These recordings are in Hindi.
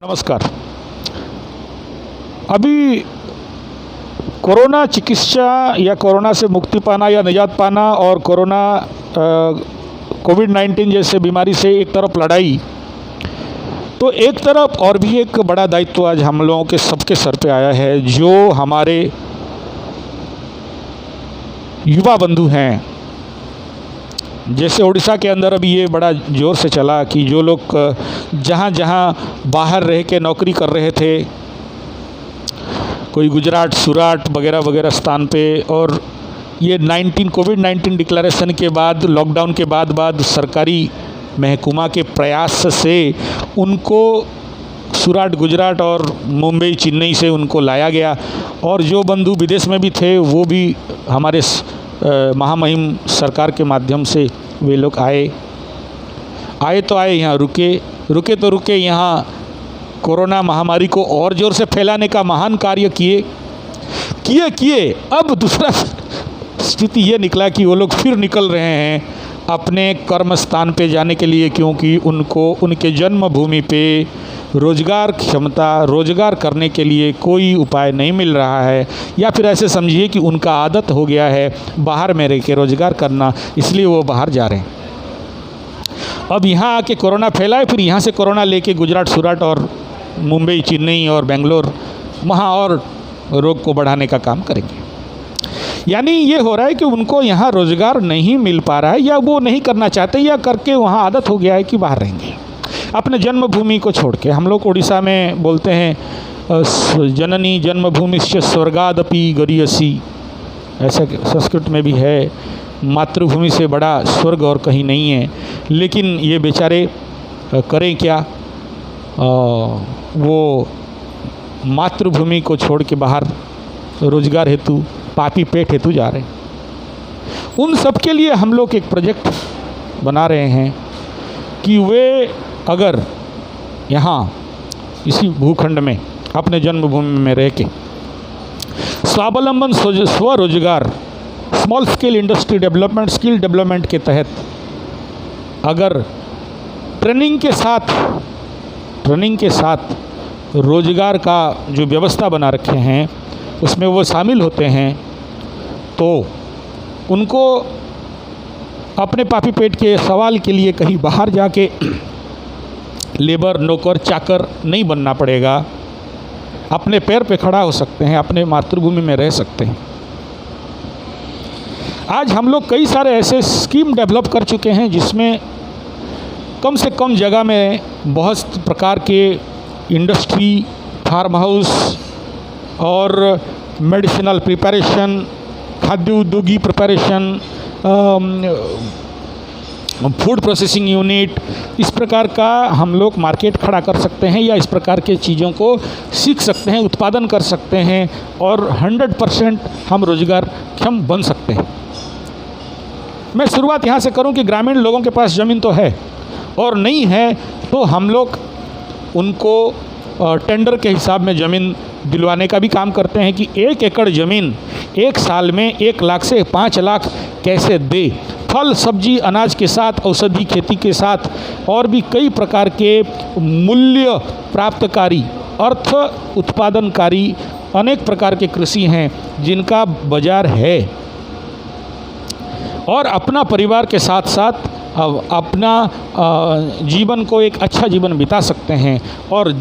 नमस्कार। अभी कोरोना चिकित्सा या कोरोना से मुक्ति पाना या निजात पाना और कोविड-19 जैसे बीमारी से एक तरफ लड़ाई, तो एक तरफ और भी एक बड़ा दायित्व आज हम लोगों के सबके सर पे आया है। जो हमारे युवा बंधु हैं, जैसे उड़ीसा के अंदर अभी ये बड़ा ज़ोर से चला कि जो लोग जहाँ जहाँ बाहर रह के नौकरी कर रहे थे, कोई गुजरात, सूरत वगैरह वगैरह स्थान पे, और ये कोविड-19 डिक्लेरेशन के बाद, लॉकडाउन के बाद सरकारी महकमा के प्रयास से उनको सूरत, गुजरात और मुंबई, चेन्नई से उनको लाया गया। और जो बंधु विदेश में भी थे वो भी हमारे महामहिम सरकार के माध्यम से वे लोग आए तो आए, यहाँ रुके यहाँ कोरोना महामारी को और ज़ोर से फैलाने का महान कार्य किए। अब दूसरा स्थिति ये निकला कि वो लोग फिर निकल रहे हैं अपने कर्म स्थान पे जाने के लिए, क्योंकि उनको उनके जन्मभूमि पे रोजगार करने के लिए कोई उपाय नहीं मिल रहा है, या फिर ऐसे समझिए कि उनका आदत हो गया है बाहर में रह के रोजगार करना, इसलिए वो बाहर जा रहे हैं। अब यहाँ आके कोरोना फैला है, फिर यहाँ से कोरोना लेके गुजरात, सूरत और मुंबई, चेन्नई और बेंगलोर, वहाँ और रोग को बढ़ाने का काम करेंगे। यानी ये हो रहा है कि उनको यहाँ रोजगार नहीं मिल पा रहा है, या वो नहीं करना चाहते, या करके वहाँ आदत हो गया है कि बाहर रहेंगे अपने जन्मभूमि को छोड़ के। हम लोग उड़ीसा में बोलते हैं जननी जन्मभूमिश्च स्वर्गादपि गरीयसी, ऐसा संस्कृत में भी है, मातृभूमि से बड़ा स्वर्ग और कहीं नहीं है। लेकिन ये बेचारे करें क्या, वो मातृभूमि को छोड़ के बाहर रोजगार हेतु, पापी पेट हेतु जा रहे हैं। उन सब के लिए हम लोग एक प्रोजेक्ट बना रहे हैं कि वे अगर यहाँ इसी भूखंड में अपने जन्मभूमि में रह के स्वावलंबन स्वरोजगार, small scale industry development, skill development के तहत अगर ट्रेनिंग के साथ रोजगार का जो व्यवस्था बना रखे हैं उसमें वो शामिल होते हैं, तो उनको अपने पापी पेट के सवाल के लिए कहीं बाहर जाके लेबर, नौकर, चाकर नहीं बनना पड़ेगा। अपने पैर पे खड़ा हो सकते हैं, अपने मातृभूमि में रह सकते हैं। आज हम लोग कई सारे ऐसे स्कीम डेवलप कर चुके हैं जिसमें कम से कम जगह में बहुत प्रकार के इंडस्ट्री, फार्म हाउस और मेडिसिनल प्रिपरेशन, खाद्य उद्योगी प्रिपरेशन, फूड प्रोसेसिंग यूनिट, इस प्रकार का हम लोग मार्केट खड़ा कर सकते हैं, या इस प्रकार के चीज़ों को सीख सकते हैं, उत्पादन कर सकते हैं, और 100% हम रोजगारक्षम बन सकते हैं। मैं शुरुआत यहाँ से करूँ कि ग्रामीण लोगों के पास ज़मीन तो है, और नहीं है तो हम लोग उनको टेंडर के हिसाब में ज़मीन दिलवाने का भी काम करते हैं कि 1 एकड़ ज़मीन 1 साल में 1 लाख से 5 लाख कैसे दे। फल, सब्जी, अनाज के साथ, औषधि खेती के साथ और भी कई प्रकार के मूल्य प्राप्तकारी, अर्थ उत्पादनकारी अनेक प्रकार के कृषि हैं जिनका बाजार है, और अपना परिवार के साथ साथ अपना जीवन को एक अच्छा जीवन बिता सकते हैं। और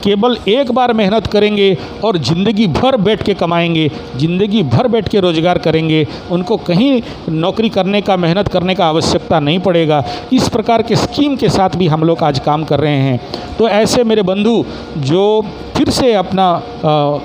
केवल एक बार मेहनत करेंगे और ज़िंदगी भर बैठ के कमाएंगे, ज़िंदगी भर बैठ के रोज़गार करेंगे, उनको कहीं नौकरी करने का, मेहनत करने का आवश्यकता नहीं पड़ेगा। इस प्रकार के स्कीम के साथ भी हम लोग आज काम कर रहे हैं। तो ऐसे मेरे बंधु जो फिर से अपना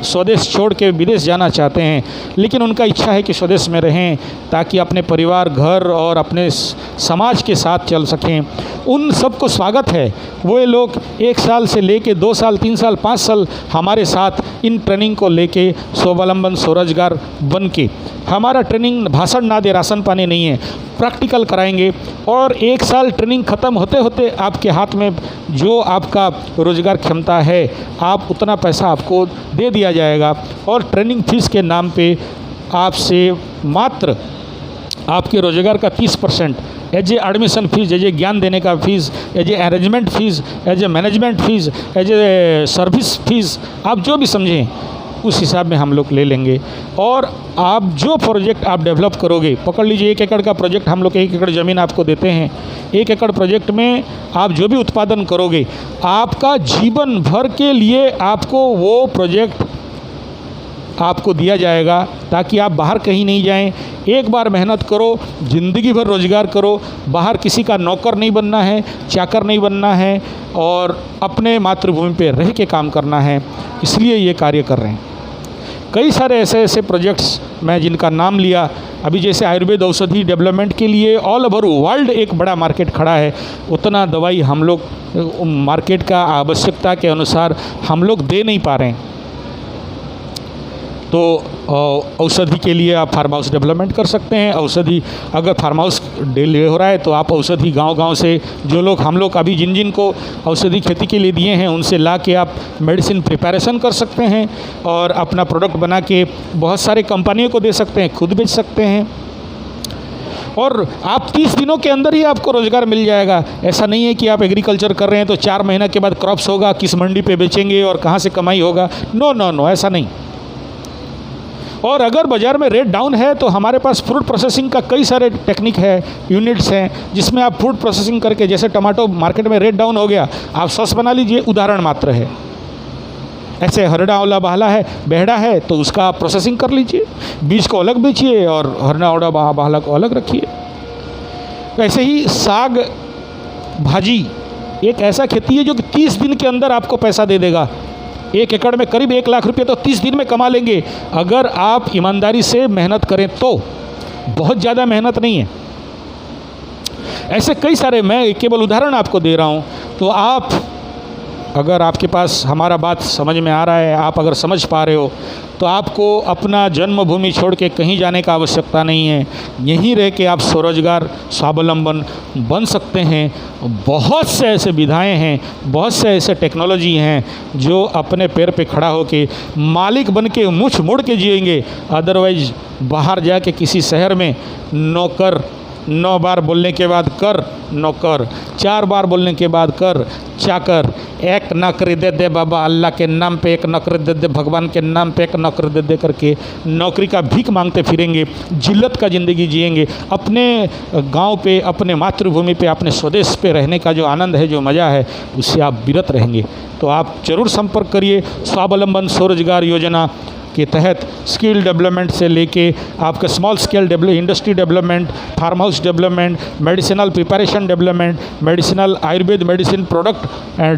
स्वदेश छोड़ के विदेश जाना चाहते हैं, लेकिन उनका इच्छा है कि स्वदेश में रहें ताकि अपने परिवार, घर और अपने समाज के साथ चल सकें, उन सबको स्वागत है। वो लोग 1 साल से लेके 2 साल, 3 साल, 5 साल हमारे साथ इन ट्रेनिंग को लेके स्वावलंबन, स्वरोजगार बन के, हमारा ट्रेनिंग भाषण ना दे, राशन पानी नहीं है, प्रैक्टिकल कराएंगे, और 1 साल ट्रेनिंग ख़त्म होते होते आपके हाथ में जो आपका रोज़गार क्षमता है, आप उतना पैसा आपको दे दिया जाएगा, और ट्रेनिंग फीस के नाम पे आपसे मात्र आपके रोज़गार का 30% as a admission fees, as a ज्ञान देने का fees, as a arrangement fees, as a management fees, as a service fees, आप जो भी समझें उस हिसाब में हम लोग ले लेंगे। और आप जो प्रोजेक्ट आप डेवलप करोगे, पकड़ लीजिए 1 एकड़ का प्रोजेक्ट, हम लोग 1 एकड़ ज़मीन आपको देते हैं। 1 एकड़ प्रोजेक्ट में आप जो भी उत्पादन करोगे, आपका जीवन भर के लिए आपको वो प्रोजेक्ट आपको दिया जाएगा, ताकि आप बाहर कहीं नहीं जाएं। एक बार मेहनत करो, ज़िंदगी भर रोज़गार करो। बाहर किसी का नौकर नहीं बनना है, चाकर नहीं बनना है, और अपने मातृभूमि पे रह के काम करना है। इसलिए ये कार्य कर रहे हैं। कई सारे ऐसे प्रोजेक्ट्स मैं जिनका नाम लिया अभी, जैसे आयुर्वेद औषधि डेवलपमेंट के लिए ऑल ओवर वर्ल्ड एक बड़ा मार्केट खड़ा है। उतना दवाई हम लोग मार्केट का आवश्यकता के अनुसार हम लोग दे नहीं पा रहे हैं। तो औषधि के लिए आप फार्म हाउस डेवलपमेंट कर सकते हैं। औषधि अगर फार्म हाउस डिले हो रहा है तो आप औषधि गांव-गांव से जो लोग हम लोग अभी जिन को औषधि खेती के लिए दिए हैं, उनसे ला के आप मेडिसिन प्रिपरेशन कर सकते हैं और अपना प्रोडक्ट बना के बहुत सारे कंपनियों को दे सकते हैं, खुद बेच सकते हैं। और आप 30 दिनों के अंदर ही आपको रोज़गार मिल जाएगा। ऐसा नहीं है कि आप एग्रीकल्चर कर रहे हैं तो 4 महीने के बाद क्रॉप्स होगा, किस मंडी पे बेचेंगे और कहाँ से कमाई होगा। नो, ऐसा नहीं। और अगर बाज़ार में रेट डाउन है तो हमारे पास फूड प्रोसेसिंग का कई सारे टेक्निक है, यूनिट्स हैं, जिसमें आप फूड प्रोसेसिंग करके, जैसे टमाटो मार्केट में रेट डाउन हो गया, आप सॉस बना लीजिए, उदाहरण मात्र है। ऐसे हरड़ा ओला बहला है, बेहड़ा है, तो उसका आप प्रोसेसिंग कर लीजिए, बीज को अलग बेचिए और हरड़ा ओला बहला को अलग रखिए। ऐसे ही साग भाजी एक ऐसा खेती है जो कि 30 दिन के अंदर आपको पैसा दे देगा। 1 एकड़ में करीब 1 लाख रुपये तो 30 दिन में कमा लेंगे, अगर आप ईमानदारी से मेहनत करें तो। बहुत ज़्यादा मेहनत नहीं है। ऐसे कई सारे, मैं केवल उदाहरण आपको दे रहा हूँ। तो आप, अगर आपके पास हमारा बात समझ में आ रहा है, आप अगर समझ पा रहे हो, तो आपको अपना जन्मभूमि छोड़ के कहीं जाने का आवश्यकता नहीं है। यहीं रह के आप स्वरोजगार स्वावलंबन बन सकते हैं। बहुत से ऐसे विधाएं हैं, बहुत से ऐसे टेक्नोलॉजी हैं जो अपने पैर पे खड़ा होके मालिक बन के मुँह मोड़ के जिएंगे। अदरवाइज बाहर जाके किसी शहर में नौकर, 9 बार बोलने के बाद कर नौकर, 4 बार बोलने के बाद कर चाकर, 1 नौकरी दे दे बाबा अल्लाह के नाम पे, 1 नौकरी दे दे भगवान के नाम पे, 1 नौकरी दे दे करके नौकरी का भीख मांगते फिरेंगे, जिल्लत का ज़िंदगी जिएंगे। अपने गांव पे, अपने मातृभूमि पे, अपने स्वदेश पे रहने का जो आनंद है, जो मज़ा है, उससे आप विरत रहेंगे। तो आप ज़रूर संपर्क करिए। स्वावलंबन स्वरोजगार योजना के तहत स्किल डेवलपमेंट से लेके आपका small scale industry development, farm house development, medicinal preparation development, medicinal Ayurveda medicine product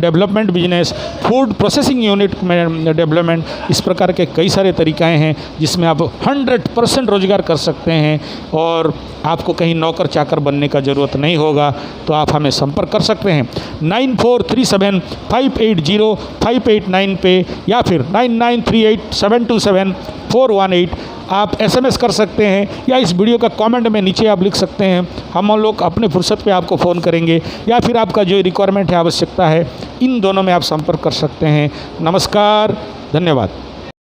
development business, food processing unit में डेवलपमेंट, इस प्रकार के कई सारे तरीक़ाएँ हैं जिसमें आप 100% रोजगार कर सकते हैं और आपको कहीं नौकर चाकर बनने का ज़रूरत नहीं होगा। तो आप हमें संपर्क कर सकते हैं 9437580589 पे या फिर 9938727418। आप SMS कर सकते हैं या इस वीडियो का कमेंट में नीचे आप लिख सकते हैं। हम लोग अपने फुर्सत पे आपको फ़ोन करेंगे या फिर आपका जो रिक्वायरमेंट है, आवश्यकता है, इन दोनों में आप संपर्क कर सकते हैं। नमस्कार, धन्यवाद।